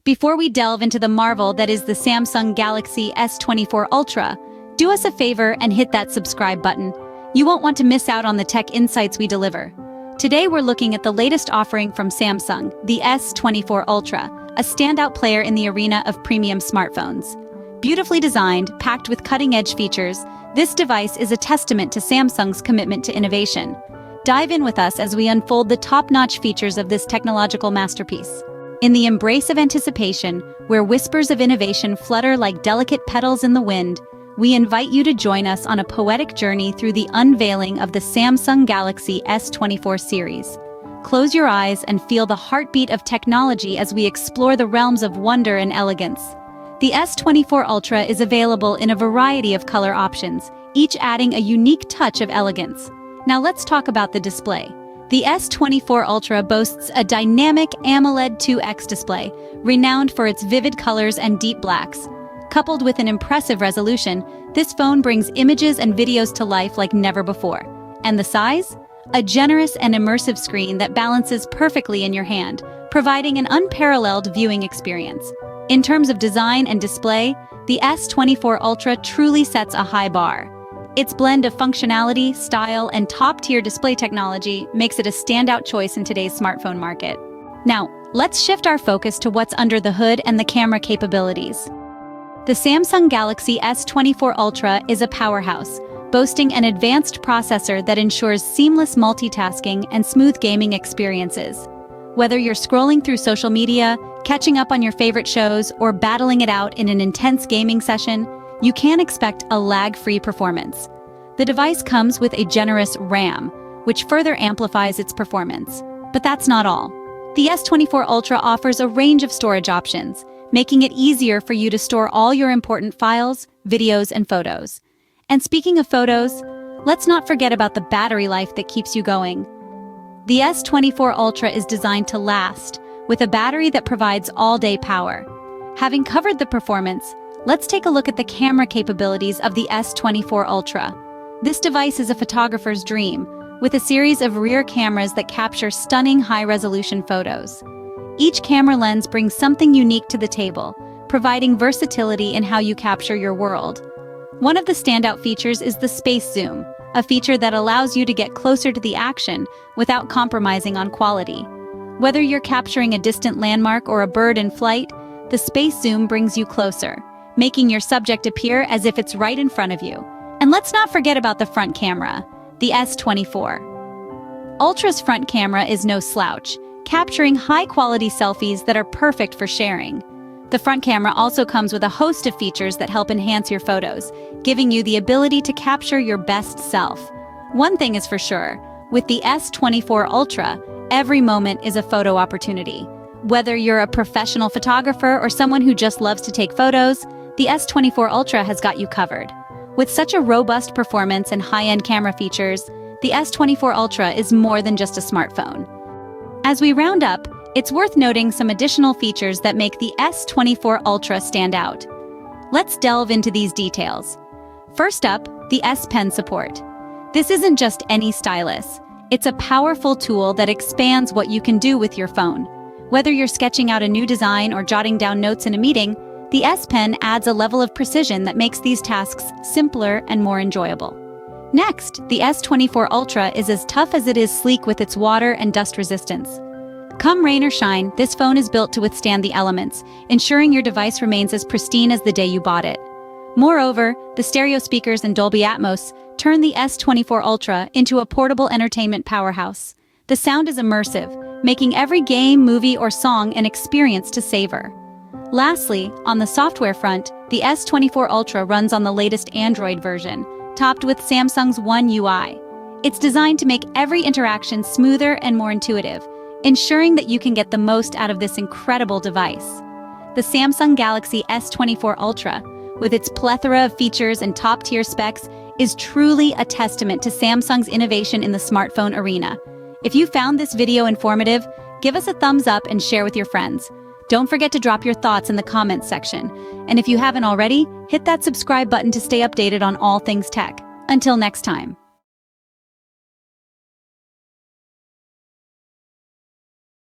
Before we delve into the marvel that is the Samsung Galaxy S24 Ultra, do us a favor and hit that subscribe button. You won't want to miss out on the tech insights we deliver. Today we're looking at the latest offering from Samsung, the S24 Ultra, a standout player in the arena of premium smartphones. Beautifully designed, packed with cutting-edge features, this device is a testament to Samsung's commitment to innovation. Dive in with us as we unfold the top-notch features of this technological masterpiece. In the embrace of anticipation, where whispers of innovation flutter like delicate petals in the wind, we invite you to join us on a poetic journey through the unveiling of the Samsung Galaxy S24 series. Close your eyes and feel the heartbeat of technology as we explore the realms of wonder and elegance. The S24 Ultra is available in a variety of color options, each adding a unique touch of elegance. Now let's talk about the display. The S24 Ultra boasts a dynamic AMOLED 2X display, renowned for its vivid colors and deep blacks. Coupled with an impressive resolution, this phone brings images and videos to life like never before. And the size? A generous and immersive screen that balances perfectly in your hand, providing an unparalleled viewing experience. In terms of design and display, the S24 Ultra truly sets a high bar. Its blend of functionality, style, and top-tier display technology makes it a standout choice in today's smartphone market. Now, let's shift our focus to what's under the hood and the camera capabilities. The Samsung Galaxy S24 Ultra is a powerhouse, boasting an advanced processor that ensures seamless multitasking and smooth gaming experiences. Whether you're scrolling through social media, catching up on your favorite shows, or battling it out in an intense gaming session, you can expect a lag-free performance. The device comes with a generous RAM, which further amplifies its performance. But that's not all. The S24 Ultra offers a range of storage options, making it easier for you to store all your important files, videos, and photos. And speaking of photos, let's not forget about the battery life that keeps you going. The S24 Ultra is designed to last, with a battery that provides all-day power. Having covered the performance, let's take a look at the camera capabilities of the S24 Ultra. This device is a photographer's dream, with a series of rear cameras that capture stunning high-resolution photos. Each camera lens brings something unique to the table, providing versatility in how you capture your world. One of the standout features is the space zoom, a feature that allows you to get closer to the action without compromising on quality. Whether you're capturing a distant landmark or a bird in flight, the space zoom brings you closer, making your subject appear as if it's right in front of you. And let's not forget about the front camera, the S24 Ultra's front camera is no slouch, capturing high-quality selfies that are perfect for sharing. The front camera also comes with a host of features that help enhance your photos, giving you the ability to capture your best self. One thing is for sure, with the S24 Ultra, every moment is a photo opportunity. Whether you're a professional photographer or someone who just loves to take photos, the S24 Ultra has got you covered. With such a robust performance and high-end camera features, the S24 Ultra is more than just a smartphone. As we round up, it's worth noting some additional features that make the S24 Ultra stand out. Let's delve into these details. First up, the S Pen support. This isn't just any stylus. It's a powerful tool that expands what you can do with your phone. Whether you're sketching out a new design or jotting down notes in a meeting, the S Pen adds a level of precision that makes these tasks simpler and more enjoyable. Next, the S24 Ultra is as tough as it is sleek with its water and dust resistance. Come rain or shine, this phone is built to withstand the elements, ensuring your device remains as pristine as the day you bought it. Moreover, the stereo speakers and Dolby Atmos turn the S24 Ultra into a portable entertainment powerhouse. The sound is immersive, making every game, movie, or song an experience to savor. Lastly, on the software front, the S24 Ultra runs on the latest Android version, topped with Samsung's One UI. It's designed to make every interaction smoother and more intuitive, ensuring that you can get the most out of this incredible device. The Samsung Galaxy S24 Ultra, with its plethora of features and top-tier specs, is truly a testament to Samsung's innovation in the smartphone arena. If you found this video informative, give us a thumbs up and share with your friends. Don't forget to drop your thoughts in the comments section. And if you haven't already, hit that subscribe button to stay updated on all things tech. Until next time.